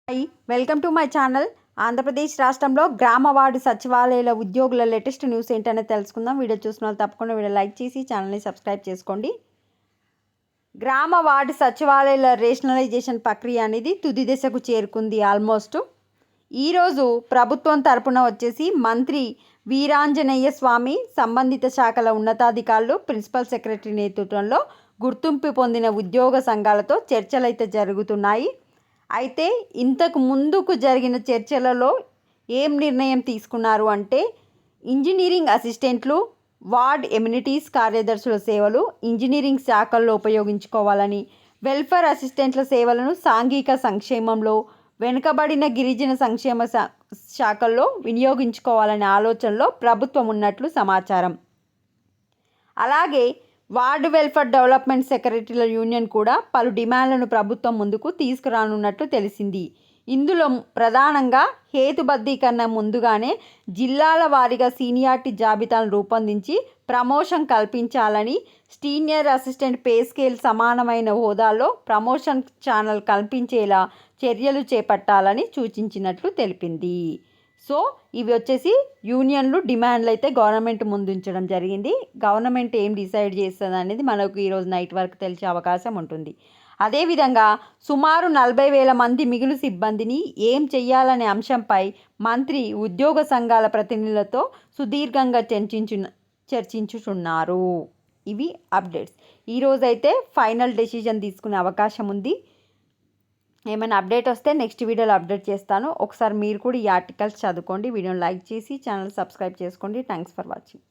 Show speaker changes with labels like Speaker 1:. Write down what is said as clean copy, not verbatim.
Speaker 1: Hi, welcome to my channel. Andhra Pradesh రాష్ట్రంలో గ్రామ ward సచివాలయాల ఉద్యోగుల లేటెస్ట్ న్యూస్ ఏంటనేది తెలుసుకుందాం. వీడియో చూసిన వాళ్ళు తప్పకుండా వీడియో లైక్ చేసి ఛానల్ని సబ్స్క్రైబ్ చేసుకోండి. గ్రామ వార్డు సచివాలయాల రేషనలైజేషన్ ప్రక్రియ అనేది తుది దశకు చేరుకుంది. ఆల్మోస్ట్ ఈరోజు ప్రభుత్వం తరపున వచ్చేసి మంత్రి వీరాంజనేయ స్వామి, సంబంధిత శాఖల ఉన్నతాధికారులు, ప్రిన్సిపల్ సెక్రటరీ నేతృత్వంలో గుర్తింపు పొందిన ఉద్యోగ సంఘాలతో చర్చలు అయితే జరుగుతున్నాయి. అయితే ఇంతకు ముందుకు జరిగిన చర్చలలో ఏం నిర్ణయం తీసుకున్నారు అంటే, ఇంజనీరింగ్ అసిస్టెంట్లు, వార్డ్ ఎమ్యూనిటీస్ కార్యదర్శుల సేవలు ఇంజనీరింగ్ శాఖల్లో ఉపయోగించుకోవాలని, వెల్ఫేర్ అసిస్టెంట్ల సేవలను సాంఘిక సంక్షేమంలో, వెనుకబడిన గిరిజన సంక్షేమ శాఖల్లో వినియోగించుకోవాలనే ఆలోచనలో ప్రభుత్వం ఉన్నట్లు సమాచారం. అలాగే వార్డు వెల్ఫేర్ డెవలప్మెంట్ సెక్రటరీల యూనియన్ కూడా పలు డిమాండ్లను ప్రభుత్వం ముందుకు తీసుకురానున్నట్లు తెలిసింది. ఇందులో ప్రధానంగా హేతుబద్ధీకరణ ముందుగానే జిల్లాల వారీగా సీనియారిటీ జాబితాలను రూపొందించి ప్రమోషన్ కల్పించాలని, సీనియర్ అసిస్టెంట్ పే స్కేల్ సమానమైన హోదాలో ప్రమోషన్ ఛానల్ కల్పించేలా చర్యలు చేపట్టాలని సూచించినట్లు తెలిపింది. సో ఇవి వచ్చేసి యూనియన్లు డిమాండ్లు అయితే గవర్నమెంట్ ముందు ఉంచడం జరిగింది. గవర్నమెంట్ ఏం డిసైడ్ చేస్తుంది అనేది మనకు ఈరోజు నైట్ వరకు తెలిసే అవకాశం ఉంటుంది. అదేవిధంగా సుమారు 40,000 మంది మిగులు సిబ్బందిని ఏం చెయ్యాలనే అంశంపై మంత్రి ఉద్యోగ సంఘాల ప్రతినిధులతో సుదీర్ఘంగా చర్చించుతున్నారు. ఇవి అప్డేట్స్. ఈరోజైతే ఫైనల్ డెసిషన్ తీసుకునే అవకాశం ఉంది. ఏమైనా అప్డేట్ వస్తే నెక్స్ట్ వీడియోలో అప్డేట్ చేస్తాను. ఒకసారి మీరు కూడా ఈ ఆర్టికల్స్ చదువుకోండి. వీడియోని లైక్ చేసి ఛానల్ సబ్స్క్రైబ్ చేసుకోండి. Thanks for watching.